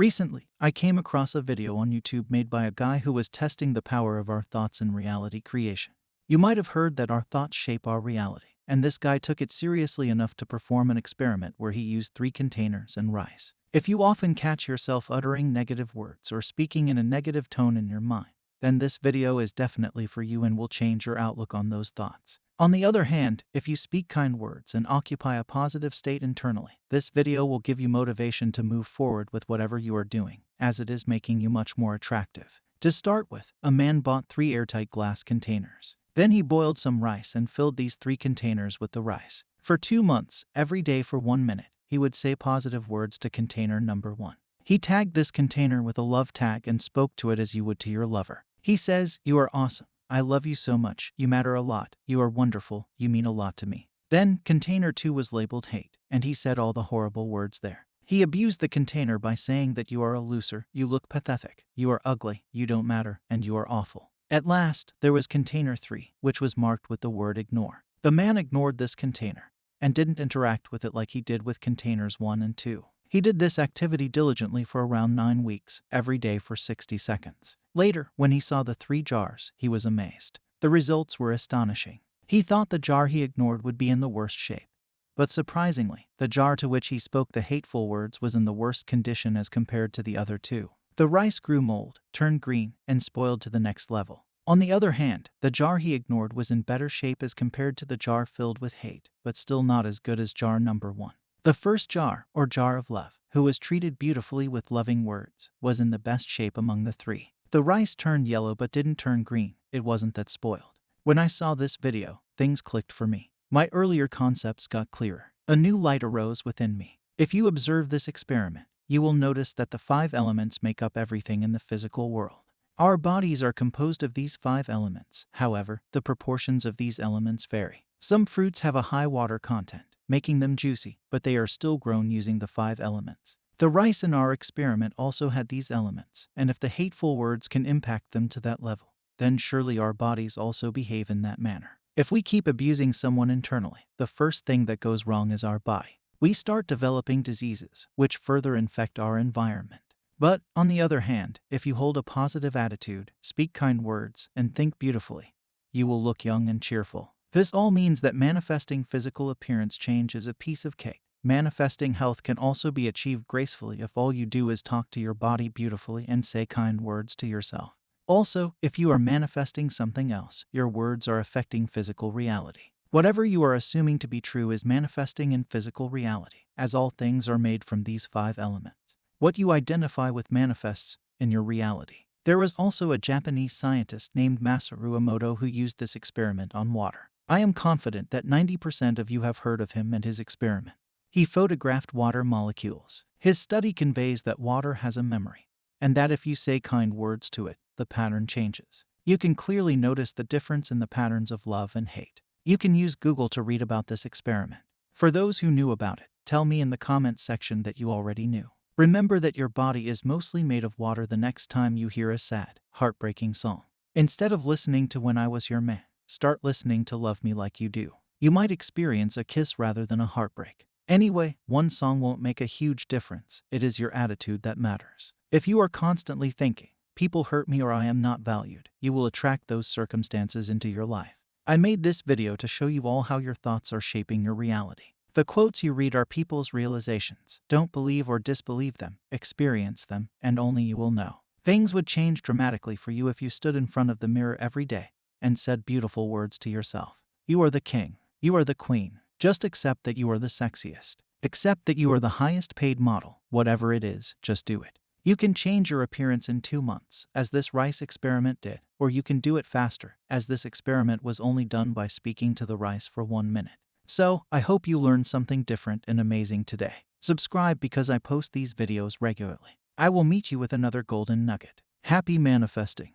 Recently, I came across a video on YouTube made by a guy who was testing the power of our thoughts in reality creation. You might have heard that our thoughts shape our reality, and this guy took it seriously enough to perform an experiment where he used 3 containers and rice. If you often catch yourself uttering negative words or speaking in a negative tone in your mind, then this video is definitely for you and will change your outlook on those thoughts. On the other hand, if you speak kind words and occupy a positive state internally, this video will give you motivation to move forward with whatever you are doing, as it is making you much more attractive. To start with, a man bought 3 airtight glass containers. Then he boiled some rice and filled these 3 containers with the rice. For 2 months, every day for 1 minute, he would say positive words to container number 1. He tagged this container with a love tag and spoke to it as you would to your lover. He says, "You are awesome. I love you so much. You matter a lot. You are wonderful. You mean a lot to me." Then, container 2 was labeled hate, and he said all the horrible words there. He abused the container by saying that you are a loser, you look pathetic, you are ugly, you don't matter, and you are awful. At last, there was container 3, which was marked with the word ignore. The man ignored this container and didn't interact with it like he did with containers 1 and 2. He did this activity diligently for around 9 weeks, every day for 60 seconds. Later, when he saw the 3 jars, he was amazed. The results were astonishing. He thought the jar he ignored would be in the worst shape. But surprisingly, the jar to which he spoke the hateful words was in the worst condition as compared to the other 2. The rice grew mold, turned green, and spoiled to the next level. On the other hand, the jar he ignored was in better shape as compared to the jar filled with hate, but still not as good as jar number 1. The first jar, or jar of love, who was treated beautifully with loving words, was in the best shape among the 3. The rice turned yellow but didn't turn green. It wasn't that spoiled. When I saw this video, things clicked for me. My earlier concepts got clearer. A new light arose within me. If you observe this experiment, you will notice that the 5 elements make up everything in the physical world. Our bodies are composed of these 5 elements. However, the proportions of these elements vary. Some fruits have a high water content, making them juicy, but they are still grown using the 5 elements. The rice in our experiment also had these elements, and if the hateful words can impact them to that level, then surely our bodies also behave in that manner. If we keep abusing someone internally, the first thing that goes wrong is our body. We start developing diseases, which further infect our environment. But, on the other hand, if you hold a positive attitude, speak kind words, and think beautifully, you will look young and cheerful. This all means that manifesting physical appearance change is a piece of cake. Manifesting health can also be achieved gracefully if all you do is talk to your body beautifully and say kind words to yourself. Also, if you are manifesting something else, your words are affecting physical reality. Whatever you are assuming to be true is manifesting in physical reality, as all things are made from these 5 elements. What you identify with manifests in your reality. There was also a Japanese scientist named Masaru Emoto who used this experiment on water. I am confident that 90% of you have heard of him and his experiment. He photographed water molecules. His study conveys that water has a memory, and that if you say kind words to it, the pattern changes. You can clearly notice the difference in the patterns of love and hate. You can use Google to read about this experiment. For those who knew about it, tell me in the comments section that you already knew. Remember that your body is mostly made of water the next time you hear a sad, heartbreaking song. Instead of listening to When I Was Your Man, start listening to Love Me Like You Do. You might experience a kiss rather than a heartbreak. Anyway, one song won't make a huge difference. It is your attitude that matters. If you are constantly thinking, people hurt me or I am not valued, you will attract those circumstances into your life. I made this video to show you all how your thoughts are shaping your reality. The quotes you read are people's realizations. Don't believe or disbelieve them, experience them, and only you will know. Things would change dramatically for you if you stood in front of the mirror every day and said beautiful words to yourself. You are the king. You are the queen. Just accept that you are the sexiest. Accept that you are the highest paid model. Whatever it is, just do it. You can change your appearance in 2 months, as this rice experiment did, or you can do it faster, as this experiment was only done by speaking to the rice for 1 minute. So, I hope you learned something different and amazing today. Subscribe because I post these videos regularly. I will meet you with another golden nugget. Happy manifesting!